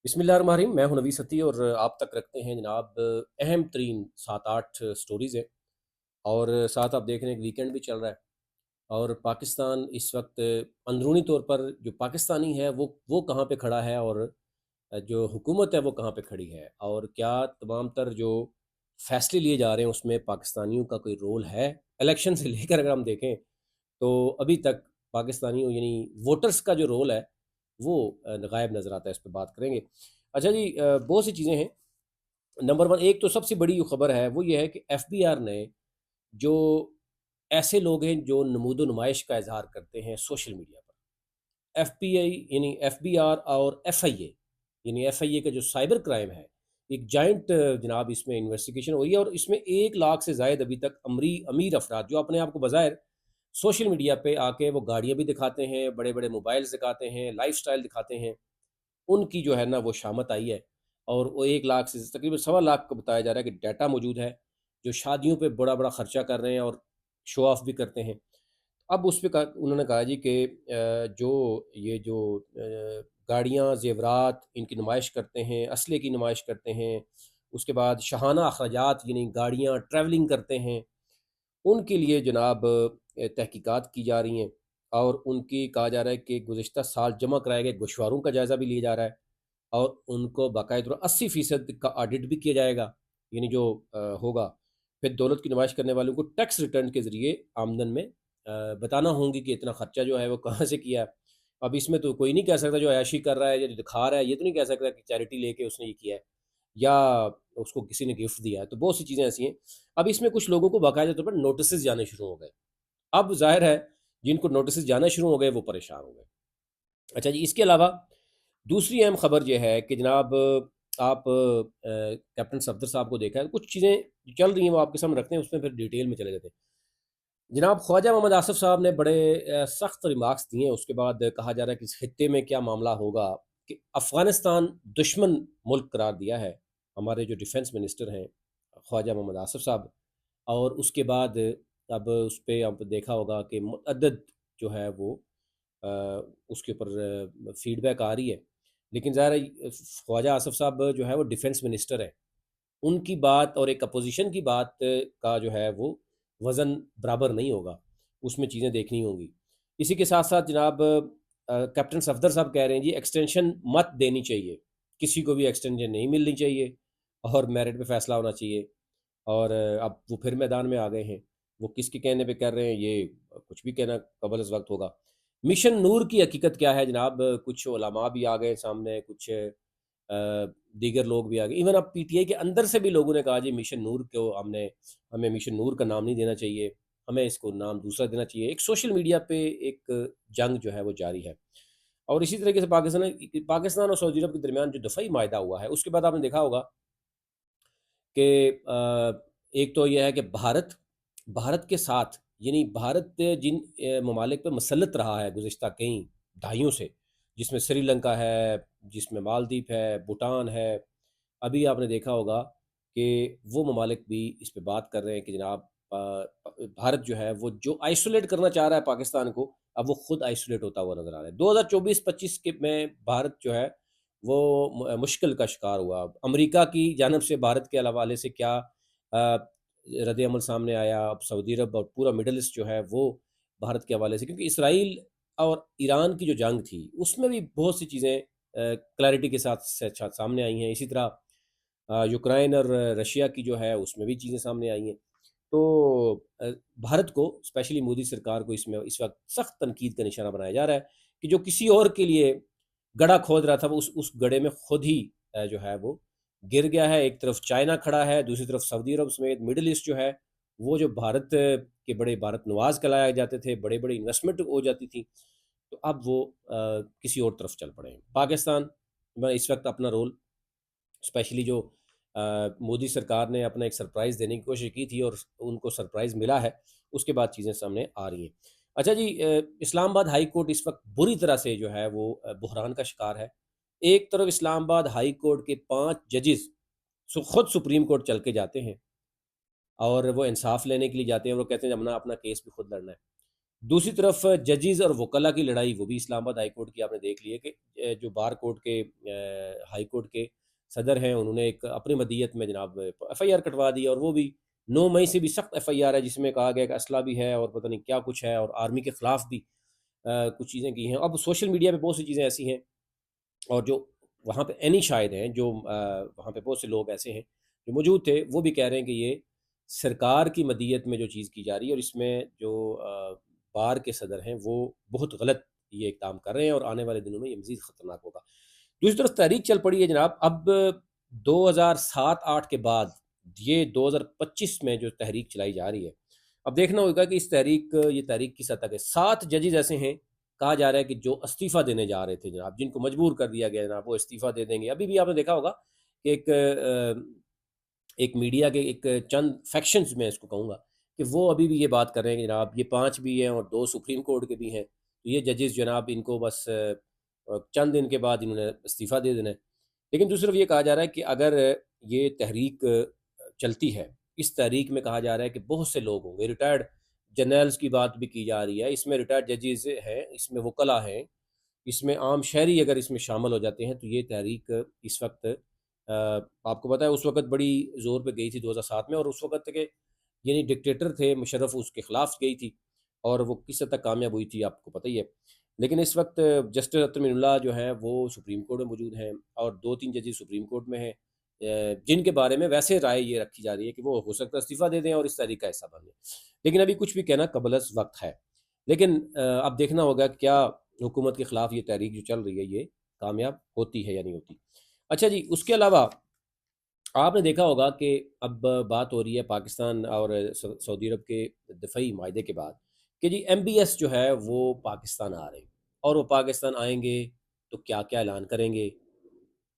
بسم اللہ الرحمن الرحیم، میں ہوں نوی ستی اور آپ تک رکھتے ہیں جناب اہم ترین 7-8 سٹوریز ہیں، اور ساتھ آپ دیکھ رہے ہیں کہ ویکنڈ بھی چل رہا ہے اور پاکستان اس وقت اندرونی طور پر جو پاکستانی ہے وہ کہاں پہ کھڑا ہے، اور جو حکومت ہے وہ کہاں پہ کھڑی ہے، اور کیا تمام تر جو فیصلے لیے جا رہے ہیں اس میں پاکستانیوں کا کوئی رول ہے۔ الیکشن سے لے کر اگر ہم دیکھیں تو ابھی تک پاکستانیوں یعنی ووٹرز کا جو رول ہے وہ غائب نظر آتا ہے۔ اس پہ بات کریں گے۔ اچھا جی، بہت سی چیزیں ہیں۔ نمبر ون، ایک تو سب سے بڑی جو خبر ہے وہ یہ ہے کہ ایف بی آر نے جو ایسے لوگ ہیں جو نمود و نمائش کا اظہار کرتے ہیں سوشل میڈیا پر، ایف پی آئی یعنی ایف بی آر اور ایف آئی اے، یعنی ایف آئی اے کا جو سائبر کرائم ہے، ایک جائنٹ جناب اس میں انویسٹیگیشن ہوئی ہے، اور اس میں 1 لاکھ سے زائد ابھی تک امیر افراد جو اپنے آپ کو بظاہر سوشل میڈیا پہ آ کے وہ گاڑیاں بھی دکھاتے ہیں، بڑے بڑے موبائلز دکھاتے ہیں، لائف سٹائل دکھاتے ہیں، ان کی جو ہے نا وہ شامت آئی ہے، اور وہ 1 لاکھ سے تقریباً 1.25 لاکھ کو بتایا جا رہا ہے کہ ڈیٹا موجود ہے جو شادیوں پہ بڑا بڑا خرچہ کر رہے ہیں اور شو آف بھی کرتے ہیں۔ اب اس پہ انہوں نے کہا جی کہ جو یہ جو گاڑیاں زیورات ان کی نمائش کرتے ہیں، اسلحے کی نمائش کرتے ہیں، اس کے بعد شاہانہ اخراجات یعنی گاڑیاں ٹریولنگ کرتے ہیں، ان کے لیے جناب تحقیقات کی جا رہی ہیں، اور ان کی کہا جا رہا ہے کہ گزشتہ سال جمع کرائے گئے گوشواروں کا جائزہ بھی لیا جا رہا ہے، اور ان کو باقاعدہ 80% کا آڈٹ بھی کیا جائے گا، یعنی جو ہوگا۔ پھر دولت کی نمائش کرنے والوں کو ٹیکس ریٹرن کے ذریعے آمدن میں بتانا ہوں گی کہ اتنا خرچہ جو ہے وہ کہاں سے کیا ہے۔ اب اس میں تو کوئی نہیں کہہ سکتا جو عیاشی کر رہا ہے یا جو دکھا رہا ہے، یہ تو نہیں کہہ سکتا کہ چیریٹی لے کے اس نے یہ کیا ہے یا اس کو کسی نے گفٹ دیا ہے، تو بہت سی چیزیں ایسی ہیں۔ اب اس میں کچھ لوگوں کو باقاعدہ طور پر نوٹسز جانے شروع ہو گئے۔ اب ظاہر ہے جن کو نوٹسز جانا شروع ہو گئے وہ پریشان ہو گئے۔ اچھا جی، اس کے علاوہ دوسری اہم خبر یہ ہے کہ جناب آپ کیپٹن صفدر صاحب کو دیکھا ہے، کچھ چیزیں جو چل رہی ہیں وہ آپ کے سامنے رکھتے ہیں، اس میں پھر ڈیٹیل میں چلے جاتے ہیں۔ جناب خواجہ محمد آصف صاحب نے بڑے سخت ریمارکس دیے ہیں، اس کے بعد کہا جا رہا ہے کہ اس خطے میں کیا معاملہ ہوگا، کہ افغانستان دشمن ملک قرار دیا ہے ہمارے جو ڈیفنس منسٹر ہیں خواجہ محمد آصف صاحب، اور اس کے بعد اب اس پہ آپ دیکھا ہوگا کہ متعدد جو ہے وہ اس کے اوپر فیڈ بیک آ رہی ہے، لیکن ظاہر ہے خواجہ آصف صاحب جو ہے وہ ڈیفنس منسٹر ہے، ان کی بات اور ایک اپوزیشن کی بات کا جو ہے وہ وزن برابر نہیں ہوگا، اس میں چیزیں دیکھنی ہوں گی۔ اسی کے ساتھ ساتھ جناب کیپٹن صفدر صاحب کہہ رہے ہیں جی ایکسٹینشن مت دینی چاہیے، کسی کو بھی ایکسٹینشن نہیں ملنی چاہیے، اور میرٹ پہ فیصلہ ہونا چاہیے، اور اب وہ پھر میدان میں آ گئے ہیں، وہ کس کے کہنے پہ کر رہے ہیں یہ کچھ بھی کہنا قبل از وقت ہوگا۔ مشن نور کی حقیقت کیا ہے جناب، کچھ علماء بھی آ گئے سامنے، کچھ دیگر لوگ بھی آ گئے، ایون اب پی ٹی آئی کے اندر سے بھی لوگوں نے کہا جی مشن نور کو ہمیں مشن نور کا نام نہیں دینا چاہیے، ہمیں اس کو نام دوسرا دینا چاہیے۔ ایک سوشل میڈیا پہ ایک جنگ جو ہے وہ جاری ہے، اور اسی طریقے سے پاکستان اور سعودی عرب کے درمیان جو دفاعی معاہدہ ہوا ہے اس کے بعد آپ نے دیکھا ہوگا کہ ایک تو یہ ہے کہ بھارت کے ساتھ، یعنی بھارت جن ممالک پہ مسلط رہا ہے گزشتہ کئی دہائیوں سے، جس میں سری لنکا ہے، جس میں مالدیپ ہے، بھوٹان ہے، ابھی آپ نے دیکھا ہوگا کہ وہ ممالک بھی اس پہ بات کر رہے ہیں کہ جناب بھارت جو ہے وہ جو آئسولیٹ کرنا چاہ رہا ہے پاکستان کو، اب وہ خود آئسولیٹ ہوتا ہوا نظر آ رہا ہے۔ 2024-25 کے میں بھارت جو ہے وہ مشکل کا شکار ہوا۔ امریکہ کی جانب سے بھارت کے حوالے سے کیا رد عمل سامنے آیا، اب سعودی عرب اور پورا مڈل ایسٹ جو ہے وہ بھارت کے حوالے سے، کیونکہ اسرائیل اور ایران کی جو جنگ تھی اس میں بھی بہت سی چیزیں کلیئرٹی کے ساتھ سامنے آئی ہیں، اسی طرح یوکرائن اور رشیا کی جو ہے اس میں بھی چیزیں سامنے آئی ہیں۔ تو بھارت کو اسپیشلی مودی سرکار کو اس میں اس وقت سخت تنقید کا نشانہ بنایا جا رہا ہے کہ جو کسی اور کے لیے گڑھا کھود رہا تھا وہ اس گڑھے میں خود ہی جو ہے وہ گر گیا ہے۔ ایک طرف چائنا کھڑا ہے، دوسری طرف سعودی عرب سمیت مڈل ایسٹ جو ہے وہ جو بھارت کے بڑے بھارت نواز کہلائے جاتے تھے، بڑے بڑے انویسٹمنٹ ہو جاتی تھی، تو اب وہ کسی اور طرف چل پڑے ہیں۔ پاکستان میں اس وقت اپنا رول، اسپیشلی جو مودی سرکار نے اپنا ایک سرپرائز دینے کی کوشش کی تھی اور ان کو سرپرائز ملا ہے، اس کے بعد چیزیں سامنے آ رہی ہیں۔ اچھا جی، اسلام آباد ہائی کورٹ اس وقت بری طرح سے جو ہے وہ بحران کا شکار ہے۔ ایک طرف اسلام آباد ہائی کورٹ کے 5 ججز خود سپریم کورٹ چل کے جاتے ہیں، اور وہ انصاف لینے کے لیے جاتے ہیں، وہ کہتے ہیں ہم نے اپنا کیس بھی خود لڑنا ہے۔ دوسری طرف ججز اور وکلا کی لڑائی وہ بھی اسلام آباد ہائی کورٹ کی آپ نے دیکھ لی ہے کہ جو بار کورٹ کے ہائی کورٹ کے صدر ہیں انہوں نے ایک اپنی مدیت میں جناب ایف آئی آر کٹوا دی، اور وہ بھی 9 مئی سے بھی سخت ایف آئی آر ہے جس میں کہا گیا کہ اسلحہ بھی ہے اور پتہ نہیں کیا کچھ ہے، اور آرمی کے خلاف بھی کچھ چیزیں کی ہیں۔ اب سوشل میڈیا پہ بہت سی چیزیں ایسی ہیں، اور جو وہاں پہ اینی شاہد ہیں، جو وہاں پہ بہت سے لوگ ایسے ہیں جو موجود تھے، وہ بھی کہہ رہے ہیں کہ یہ سرکار کی مدیت میں جو چیز کی جا رہی ہے، اور اس میں جو بار کے صدر ہیں وہ بہت غلط یہ اقدام کر رہے ہیں، اور آنے والے دنوں میں یہ مزید خطرناک ہوگا۔ دوسری طرف تحریک چل پڑی ہے جناب، اب 2007-8 کے بعد یہ 2025 میں جو تحریک چلائی جا رہی ہے، اب دیکھنا ہوگا کہ اس تحریک یہ تحریک کی سطح کے 7 ججز ایسے ہیں، کہا جا رہا ہے کہ جو استعفیٰ دینے جا رہے تھے جناب، جن کو مجبور کر دیا گیا جناب وہ استعفیٰ دے دیں گے۔ ابھی بھی آپ نے دیکھا ہوگا کہ ایک میڈیا کے ایک چند فیکشنز میں اس کو کہوں گا کہ وہ ابھی بھی یہ بات کر رہے ہیں کہ جناب یہ 5 بھی ہیں اور 2 سپریم کورٹ کے بھی ہیں، تو یہ ججز جناب ان کو بس چند دن کے بعد انہوں نے استعفیٰ دے دینا ہے۔ لیکن دوسری طرف یہ کہا جا رہا ہے کہ اگر یہ تحریک چلتی ہے، اس تحریک میں کہا جا رہا ہے کہ بہت سے لوگ ہوں گے، ریٹائرڈ جرنیلز کی بات بھی کی جا رہی ہے، اس میں ریٹائرڈ ججز ہیں، اس میں وکلا ہیں، اس میں عام شہری اگر اس میں شامل ہو جاتے ہیں، تو یہ تحریک اس وقت آپ کو پتہ ہے اس وقت بڑی زور پہ گئی تھی 2007 میں، اور اس وقت کہ یعنی ڈکٹیٹر تھے مشرف اس کے خلاف گئی تھی، اور وہ کس حد تک کامیاب ہوئی تھی آپ کو پتہ ہی ہے۔ لیکن اس وقت جسٹس اطمین اللہ جو ہیں وہ سپریم کورٹ میں موجود ہیں، اور 2-3 ججز سپریم کورٹ میں ہیں، جن کے بارے میں ویسے رائے یہ رکھی جا رہی ہے کہ وہ ہو سکتا ہے استعفیٰ دے دیں اور اس تحریک کا حصہ بن جائیں، لیکن ابھی کچھ بھی کہنا قبل از وقت ہے۔ لیکن اب دیکھنا ہوگا کہ کیا حکومت کے خلاف یہ تحریک جو چل رہی ہے یہ کامیاب ہوتی ہے یا نہیں ہوتی۔ اچھا جی، اس کے علاوہ آپ نے دیکھا ہوگا کہ اب بات ہو رہی ہے پاکستان اور سعودی عرب کے دفاعی معاہدے کے بعد کہ جی ایم بی ایس جو ہے وہ پاکستان آ رہے ہیں، اور وہ پاکستان آئیں گے تو کیا کیا اعلان کریں گے،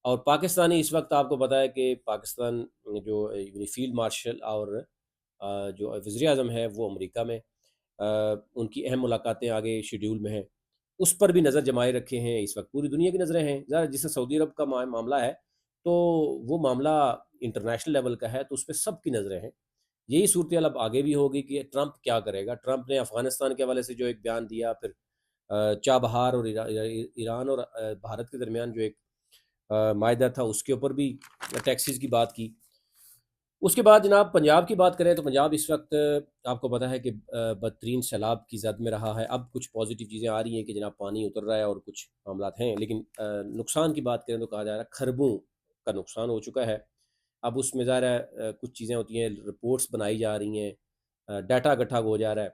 اور پاکستانی اس وقت آپ کو پتہ ہے کہ پاکستان جو فیلڈ مارشل اور جو وزیر اعظم ہے وہ امریکہ میں، ان کی اہم ملاقاتیں آگے شیڈیول میں ہیں، اس پر بھی نظر جمائے رکھے ہیں، اس وقت پوری دنیا کی نظریں ہیں ذرا، جس سے سعودی عرب کا معاملہ ہے تو وہ معاملہ انٹرنیشنل لیول کا ہے، تو اس پہ سب کی نظریں ہیں۔ یہی صورتحال اب آگے بھی ہوگی کہ ٹرمپ کیا کرے گا۔ ٹرمپ نے افغانستان کے حوالے سے جو ایک بیان دیا، پھر چابہار اور ایران اور بھارت کے درمیان جو ایک معاہدہ تھا اس کے اوپر بھی ٹیکسز کی بات کی۔ اس کے بعد جناب پنجاب کی بات کریں تو پنجاب اس وقت آپ کو پتہ ہے کہ بدترین سیلاب کی زد میں رہا ہے۔ اب کچھ پازیٹیو چیزیں آ رہی ہیں کہ جناب پانی اتر رہا ہے اور کچھ معاملات ہیں، لیکن نقصان کی بات کریں تو کہا جا رہا ہے کھربوں کا نقصان ہو چکا ہے۔ اب اس میں ظاہر ہے کچھ چیزیں ہوتی ہیں، رپورٹس بنائی جا رہی ہیں، ڈیٹا اکٹھا ہو جا رہا ہے،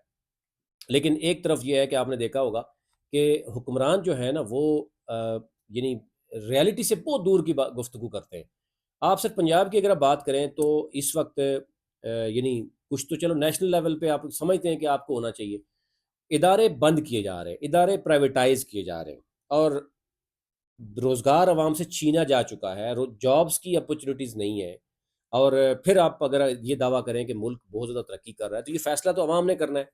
لیکن ایک طرف یہ ہے کہ آپ نے دیکھا ہوگا کہ حکمران جو ہے نا وہ یعنی ریالٹی سے بہت دور کی گفتگو کرتے ہیں۔ آپ صرف پنجاب کی اگر آپ بات کریں تو اس وقت یعنی کچھ تو چلو نیشنل لیول پہ آپ سمجھتے ہیں کہ آپ کو ہونا چاہیے، ادارے بند کیے جا رہے ہیں، ادارے پرائیویٹائز کیے جا رہے ہیں، اور روزگار عوام سے چھینا جا چکا ہے، جابس کی اپرچونیٹیز نہیں ہے، اور پھر آپ اگر یہ دعویٰ کریں کہ ملک بہت زیادہ ترقی کر رہا ہے تو یہ فیصلہ تو عوام نے کرنا ہے۔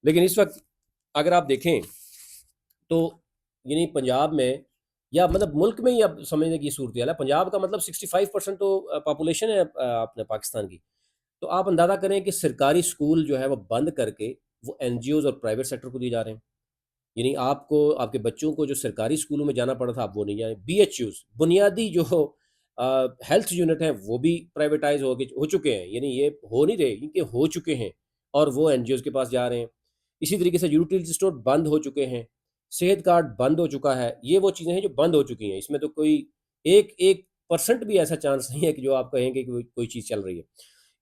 لیکن اس وقت اگر آپ دیکھیں تو یعنی پنجاب میں یا مطلب ملک میں ہی اب سمجھنے کی صورتحال ہے، پنجاب کا مطلب 65% تو پاپولیشن ہے اپنے پاکستان کی، تو آپ اندازہ کریں کہ سرکاری سکول جو ہے وہ بند کر کے وہ این جی اوز اور پرائیویٹ سیکٹر کو دیے جا رہے ہیں۔ یعنی آپ کو آپ کے بچوں کو جو سرکاری سکولوں میں جانا پڑا تھا آپ وہ نہیں جائیں، بی ایچ یوز بنیادی جو ہیلتھ یونٹ ہیں وہ بھی پرائیویٹائز ہو چکے ہیں، یعنی یہ ہو نہیں رہے کہ ہو چکے ہیں، اور وہ این جی اوز کے پاس جا رہے ہیں۔ اسی طریقے سے یوٹیلیٹی اسٹور بند ہو چکے ہیں، صحت کارڈ بند ہو چکا ہے، یہ وہ چیزیں ہیں جو بند ہو چکی ہیں، اس میں تو کوئی ایک پرسنٹ بھی ایسا چانس نہیں ہے کہ جو آپ کہیں گے کہ کوئی چیز چل رہی ہے۔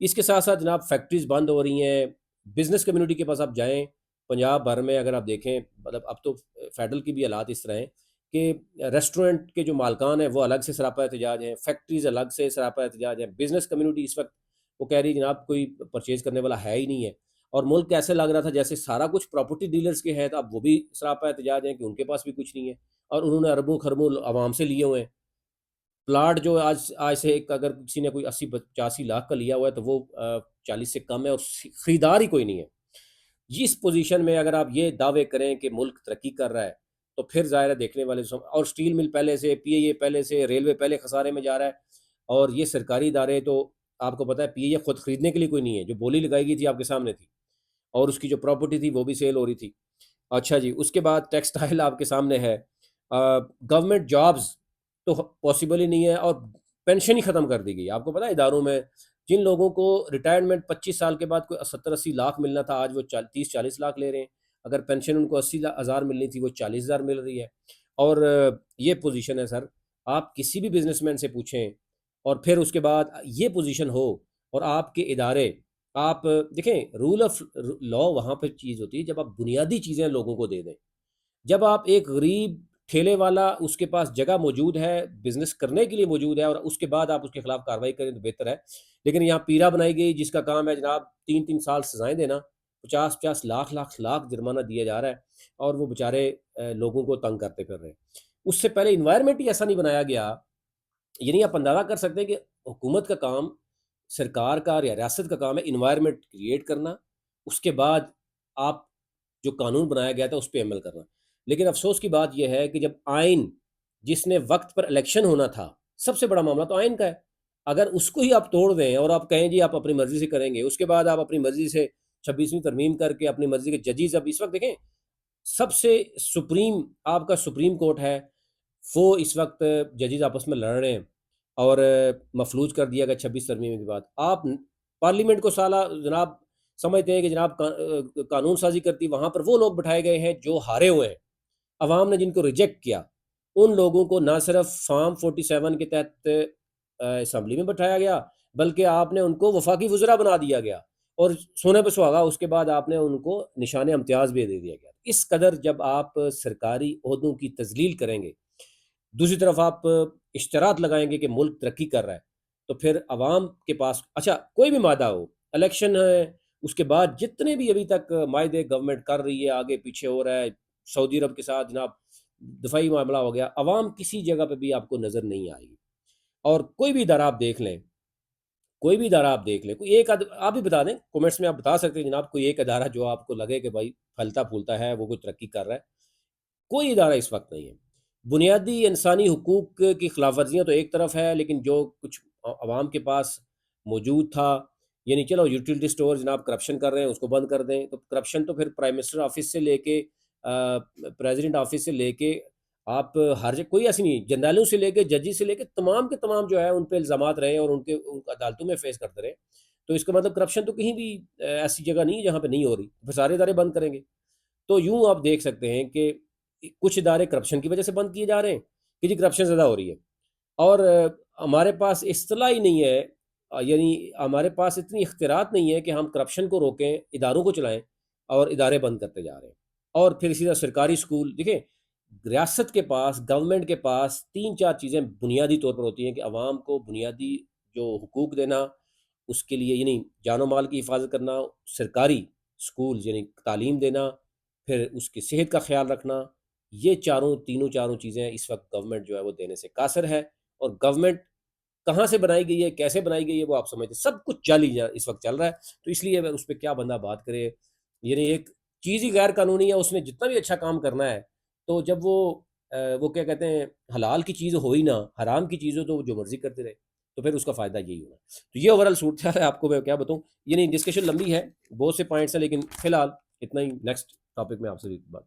اس کے ساتھ ساتھ جناب فیکٹریز بند ہو رہی ہیں، بزنس کمیونٹی کے پاس آپ جائیں پنجاب بھر میں اگر آپ دیکھیں، مطلب اب تو فیڈرل کی بھی حالات اس طرح ہیں کہ ریسٹورنٹ کے جو مالکان ہیں وہ الگ سے سراپا احتجاج ہیں، فیکٹریز الگ سے سراپا احتجاج ہیں، بزنس کمیونٹی اس وقت وہ کہہ رہی ہے جناب کوئی پرچیز کرنے والا ہے ہی نہیں ہے، اور ملک ایسے لگ رہا تھا جیسے سارا کچھ پراپرٹی ڈیلرز کے ہے، تو اب وہ بھی سراپا احتجاج ہیں کہ ان کے پاس بھی کچھ نہیں ہے، اور انہوں نے اربوں خربوں عوام سے لیے ہوئے ہیں۔ پلاٹ جو آج سے ایک اگر کسی نے کوئی 80-85 لاکھ کا لیا ہوا ہے تو وہ 40 سے کم ہے، اور خریدار ہی کوئی نہیں ہے۔ اس پوزیشن میں اگر آپ یہ دعوے کریں کہ ملک ترقی کر رہا ہے تو پھر ظاہر ہے دیکھنے والے اور سٹیل مل پہلے سے، پی اے اے پہلے سے، ریلوے پہلے خسارے میں جا رہا ہے، اور یہ سرکاری ادارے تو آپ کو پتہ ہے پی اے اے خود خریدنے کے لیے کوئی نہیں ہے، جو بولی لگائی گئی تھی آپ کے سامنے تھی، اور اس کی جو پراپرٹی تھی وہ بھی سیل ہو رہی تھی۔ اچھا جی، اس کے بعد ٹیکسٹائل آپ کے سامنے ہے، گورنمنٹ جابز تو پاسبل ہی نہیں ہے، اور پینشن ہی ختم کر دی گئی. آپ کو پتا ہے اداروں میں جن لوگوں کو ریٹائرمنٹ 25 سال کے بعد کوئی 70-80 لاکھ ملنا تھا، آج وہ 30-40 لاکھ لے رہے ہیں. اگر پینشن ان کو 80 ہزار ملنی تھی، وہ 40 ہزار مل رہی ہے. اور یہ پوزیشن ہے سر. آپ کسی بھی بزنس مین سے پوچھیں، اور پھر اس کے بعد یہ پوزیشن ہو، اور آپ کے ادارے، آپ دیکھیں رول آف لا وہاں پہ چیز ہوتی ہے جب آپ بنیادی چیزیں لوگوں کو دے دیں. جب آپ ایک غریب ٹھیلے والا اس کے پاس جگہ موجود ہے، بزنس کرنے کے لیے موجود ہے، اور اس کے بعد آپ اس کے خلاف کارروائی کریں تو بہتر ہے. لیکن یہاں پیرا بنائی گئی جس کا کام ہے جناب 3-3 سال سزائیں دینا، 50-50 لاکھ جرمانہ دیا جا رہا ہے، اور وہ بےچارے لوگوں کو تنگ کرتے پھر رہے ہیں. اس سے پہلے انوائرمنٹ ہی ایسا نہیں بنایا گیا. یعنی آپ اندازہ کر سکتے ہیں کہ حکومت کا کام، سرکار کا یا ریاست کا کام ہے انوائرمنٹ کریٹ کرنا، اس کے بعد آپ جو قانون بنایا گیا تھا اس پہ عمل کرنا. لیکن افسوس کی بات یہ ہے کہ جب آئین، جس نے وقت پر الیکشن ہونا تھا، سب سے بڑا معاملہ تو آئین کا ہے، اگر اس کو ہی آپ توڑ دیں اور آپ کہیں جی آپ اپنی مرضی سے کریں گے، اس کے بعد آپ اپنی مرضی سے 26ویں ترمیم کر کے اپنی مرضی کے ججز، اب اس وقت دیکھیں سب سے سپریم آپ کا سپریم کورٹ ہے، وہ اس وقت ججز آپس میں لڑ رہے ہیں، اور مفلوج کر دیا گیا 26 ترمیم کے بعد. آپ پارلیمنٹ کو سالہ جناب سمجھتے ہیں کہ جناب قانون سازی کرتی، وہاں پر وہ لوگ بٹھائے گئے ہیں جو ہارے ہوئے ہیں. عوام نے جن کو ریجیکٹ کیا، ان لوگوں کو نہ صرف فارم 47 کے تحت اسمبلی میں بٹھایا گیا، بلکہ آپ نے ان کو وفاقی وزراء بنا دیا گیا، اور سونے پہ سہاگا اس کے بعد آپ نے ان کو نشان امتیاز بھی دے دیا گیا. اس قدر جب آپ سرکاری عہدوں کی تذلیل کریں گے، دوسری طرف آپ اشتراط لگائیں گے کہ ملک ترقی کر رہا ہے، تو پھر عوام کے پاس اچھا کوئی بھی مادہ ہو، الیکشن ہے، اس کے بعد جتنے بھی ابھی تک معاہدے گورنمنٹ کر رہی ہے، آگے پیچھے ہو رہا ہے، سعودی عرب کے ساتھ جناب دفاعی معاملہ ہو گیا، عوام کسی جگہ پہ بھی آپ کو نظر نہیں آئے گی. اور کوئی بھی ادارہ آپ دیکھ لیں، کوئی بھی ادارہ آپ دیکھ لیں، کوئی ایک آپ بھی بتا دیں کمنٹس میں، آپ بتا سکتے ہیں جناب کوئی ایک ادارہ جو آپ کو لگے کہ بھائی پھلتا پھولتا ہے، وہ کوئی ترقی کر رہا ہے. کوئی ادارہ اس وقت نہیں ہے. بنیادی انسانی حقوق کی خلاف ورزیاں تو ایک طرف ہے، لیکن جو کچھ عوام کے پاس موجود تھا، یعنی چلو یوٹیلٹی سٹور جناب کرپشن کر رہے ہیں اس کو بند کر دیں، تو کرپشن تو پھر پرائم منسٹر آفس سے لے کے پریزیڈنٹ آفس سے لے کے آپ ہر جگہ، کوئی ایسی نہیں، جرنیلوں سے لے کے ججی سے لے کے تمام کے تمام جو ہے ان پہ الزامات رہے اور ان کو عدالتوں میں فیس کرتے رہے. تو اس کا مطلب کرپشن تو کہیں بھی ایسی جگہ نہیں ہے جہاں پہ نہیں ہو رہی، پھر سارے ادارے بند کریں گے. تو یوں آپ دیکھ سکتے ہیں کہ کچھ ادارے کرپشن کی وجہ سے بند کیے جا رہے ہیں کہ جی کرپشن زیادہ ہو رہی ہے، اور ہمارے پاس اصطلاح ہی نہیں ہے، یعنی ہمارے پاس اتنی اختیارات نہیں ہے کہ ہم کرپشن کو روکیں، اداروں کو چلائیں، اور ادارے بند کرتے جا رہے ہیں. اور پھر اسی طرح سرکاری اسکول دیکھیں، ریاست کے پاس، گورنمنٹ کے پاس 3-4 چیزیں بنیادی طور پر ہوتی ہیں کہ عوام کو بنیادی جو حقوق دینا، اس کے لیے یعنی جان و مال کی حفاظت کرنا، سرکاری اسکول یعنی تعلیم دینا، پھر اس کی صحت کا خیال رکھنا. یہ تینوں چاروں چیزیں اس وقت گورنمنٹ جو ہے وہ دینے سے قاصر ہے. اور گورنمنٹ کہاں سے بنائی گئی ہے، کیسے بنائی گئی ہے، وہ آپ سمجھتے ہیں سب کچھ جعلی اس وقت چل رہا ہے. تو اس لیے اس پہ کیا بندہ بات کرے، یعنی ایک چیز ہی غیر قانونی ہے، اس نے جتنا بھی اچھا کام کرنا ہے، تو جب وہ کیا کہتے ہیں حلال کی چیز ہو ہی نہ، حرام کی چیز ہو تو وہ جو مرضی کرتے رہے، تو پھر اس کا فائدہ یہی ہونا. تو یہ اوورال صورت ہے، آپ کو میں کیا بتاؤں، یعنی ڈسکشن لمبی ہے، بہت سے پوائنٹس ہیں، لیکن فی الحال اتنا ہی. نیکسٹ ٹاپک میں آپ سے بات